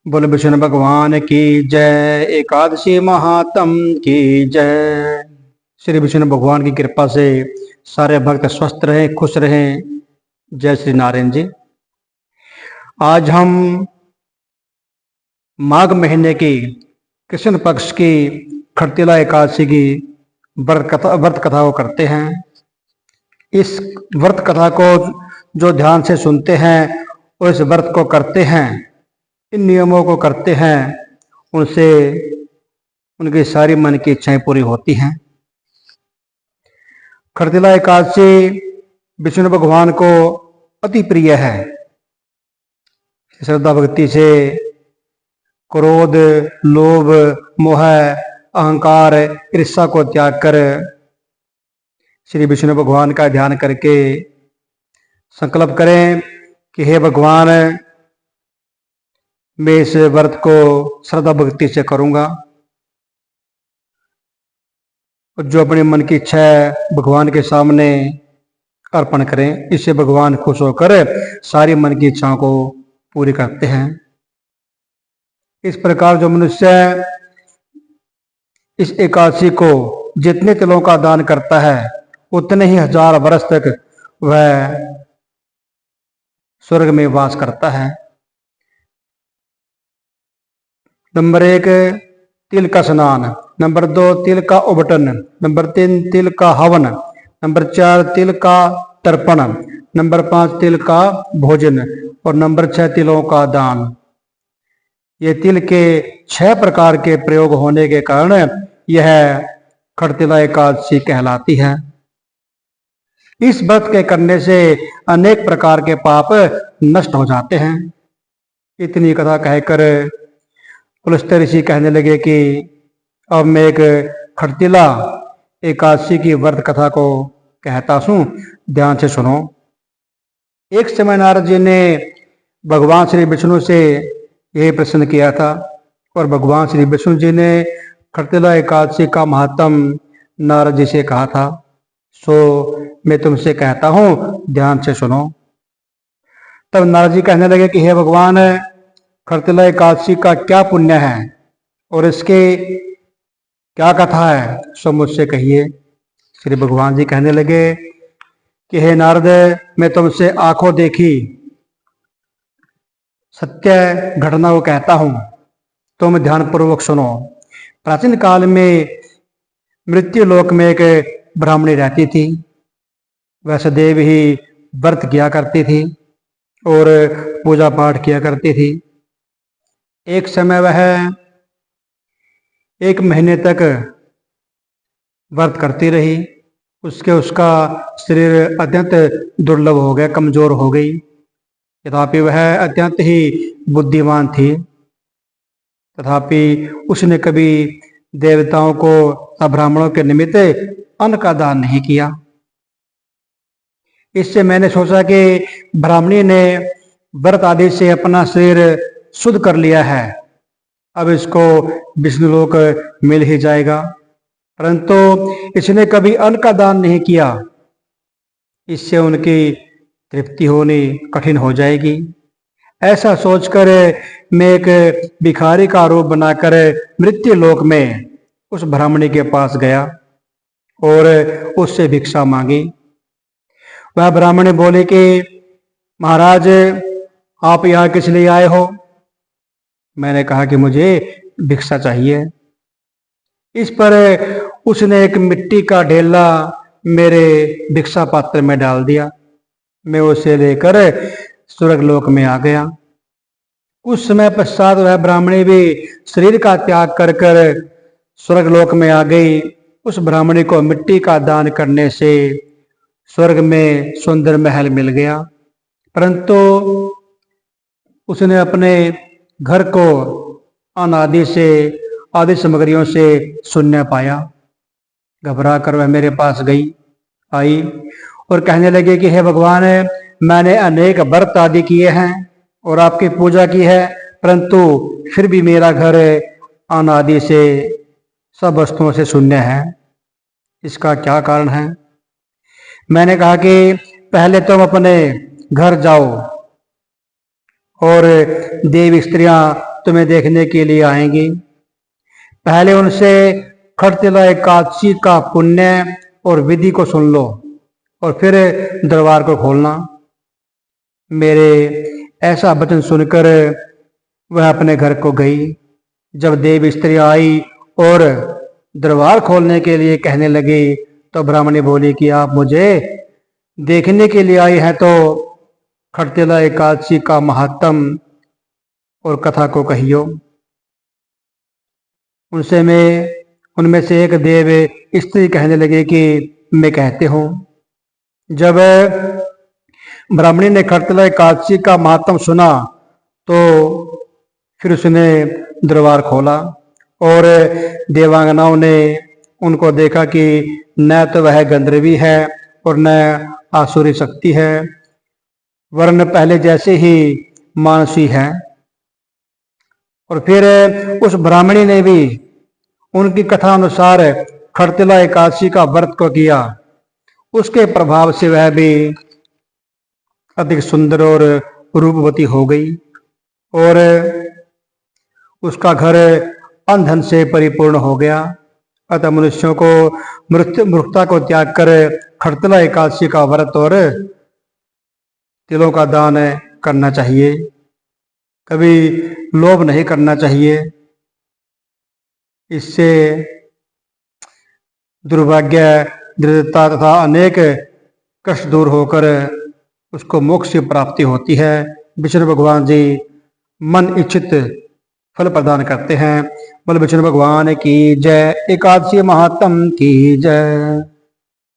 बोले विष्णु भगवान की जय। एकादशी महात्म की जय। श्री विष्णु भगवान की कृपा से सारे भक्त स्वस्थ रहें, खुश रहें। जय श्री नारायण जी। आज हम माघ महीने की कृष्ण पक्ष की खरतिला एकादशी की व्रत कथा को करते हैं। इस व्रत कथा को जो ध्यान से सुनते हैं और इस व्रत को करते हैं, इन नियमों को करते हैं, उनसे उनकी सारी मन की इच्छाएं पूरी होती हैं। खरतिला एकादशी विष्णु भगवान को अति प्रिय है। श्रद्धा भक्ति से क्रोध, लोभ, मोह, अहंकार, ईर्ष्या को त्याग कर श्री विष्णु भगवान का ध्यान करके संकल्प करें कि हे भगवान, मैं इस व्रत को श्रद्धा भक्ति से करूंगा और जो अपने मन की इच्छा है भगवान के सामने अर्पण करें। इससे भगवान खुश होकर सारी मन की इच्छाओं को पूरी करते हैं। इस प्रकार जो मनुष्य इस एकादशी को जितने तिलों का दान करता है उतने ही 1000 वर्ष तक वह स्वर्ग में वास करता है। नंबर 1, तिल का स्नान। नंबर 2, तिल का उबटन। नंबर 3, तिल का हवन। नंबर 4, तिल का तर्पण। नंबर 5, तिल का भोजन। और नंबर 6, तिलों का दान। ये तिल के 6 प्रकार के प्रयोग होने के कारण यह खरतिला एकादशी कहलाती है। इस व्रत के करने से अनेक प्रकार के पाप नष्ट हो जाते हैं। इतनी कथा कहकर पुलस्त्य ऋषि कहने लगे कि अब मैं एक खरतिला एकादशी की व्रत कथा को कहता हूं, ध्यान से सुनो। एक समय नारद जी ने भगवान श्री विष्णु से यही प्रश्न किया था और भगवान श्री विष्णु जी ने खरतिला एकादशी का महात्म नारद जी से कहा था। सो मैं तुमसे कहता हूं, ध्यान से सुनो। तब नारद जी कहने लगे कि हे भगवान, खरतिला एकादशी का क्या पुण्य है और इसके क्या कथा है, सो मुझसे कहिए। श्री भगवान जी कहने लगे कि हे नारद, मैं तुमसे आंखों देखी सत्य घटना को कहता हूं, तुम ध्यानपूर्वक सुनो। प्राचीन काल में मृत्यु लोक में एक ब्राह्मणी रहती थी। वह सदैव ही व्रत किया करती थी और पूजा पाठ किया करती थी। एक समय वह 1 महीने तक व्रत करती रही। उसका शरीर अत्यंत दुर्लभ हो गया, कमजोर हो गई। तथापि वह अत्यंत ही बुद्धिमान थी। तथापि उसने कभी देवताओं को तथा ब्राह्मणों के निमित्त अन्न का दान नहीं किया। इससे मैंने सोचा कि ब्राह्मणी ने व्रत आदि से अपना शरीर शुद्ध कर लिया है, अब इसको विष्णुलोक मिल ही जाएगा। परंतु इसने कभी अन्न का दान नहीं किया, इससे उनकी तृप्ति होनी कठिन हो जाएगी। ऐसा सोचकर मैं एक भिखारी का रूप बनाकर मृत्यु लोक में उस ब्राह्मणी के पास गया और उससे भिक्षा मांगी। वह ब्राह्मणी बोली कि महाराज, आप यहाँ किस लिए आए हो? मैंने कहा कि मुझे भिक्षा चाहिए। इस पर उसने एक मिट्टी का ढेला मेरे भिक्षा पात्र में डाल दिया। मैं उसे लेकर स्वर्गलोक में आ गया। कुछ समय पश्चात वह ब्राह्मणी भी शरीर का त्याग कर कर स्वर्गलोक में आ गई। उस ब्राह्मणी को मिट्टी का दान करने से स्वर्ग में सुंदर महल मिल गया, परंतु उसने अपने घर को अनादि से आदि सामग्रियों से शून्य पाया। घबरा कर वह मेरे पास आई और कहने लगे कि हे भगवान, मैंने अनेक व्रत आदि किए हैं और आपकी पूजा की है, परंतु फिर भी मेरा घर अनादि से सब वस्तुओं से शून्य है। इसका क्या कारण है? मैंने कहा कि पहले तुम अपने घर जाओ और देवी स्त्रियां तुम्हें देखने के लिए आएंगी। पहले उनसे खटतिला एकादशी का पुण्य और विधि को सुन लो और फिर दरबार को खोलना। मेरे ऐसा वचन सुनकर वह अपने घर को गई। जब देव स्त्री आई और दरबार खोलने के लिए कहने लगी तो ब्राह्मणी बोली कि आप मुझे देखने के लिए आई हैं तो खटतिला एकादशी का महात्म और कथा को कहियो। उनमें से एक देव स्त्री कहने लगे कि मैं कहते हूँ। जब ब्राह्मणी ने खटतिला एकादशी का महात्म सुना तो फिर उसने दरबार खोला और देवांगनाओं ने उनको देखा कि न तो वह गंधर्वी है और न आसुरी शक्ति है, वरन पहले जैसे ही मानसी है। और फिर उस ब्राह्मणी ने भी उनकी कथा अनुसार खटतिला एकादशी का व्रत को किया। उसके प्रभाव से वह भी अधिक सुंदर और रूपवती हो गई और उसका घर अंधन से परिपूर्ण हो गया। अतः मनुष्यों को मूर्खता को त्याग कर खटतिला एकादशी का व्रत और तिलों का दान करना चाहिए। कभी लोभ नहीं करना चाहिए। इससे दुर्भाग्य, दरिद्रता तथा अनेक कष्ट दूर होकर उसको मोक्ष की प्राप्ति होती है। विष्णु भगवान जी मन इच्छित फल प्रदान करते हैं। बोल विष्णु भगवान की जय। एकादशी महात्म की जय।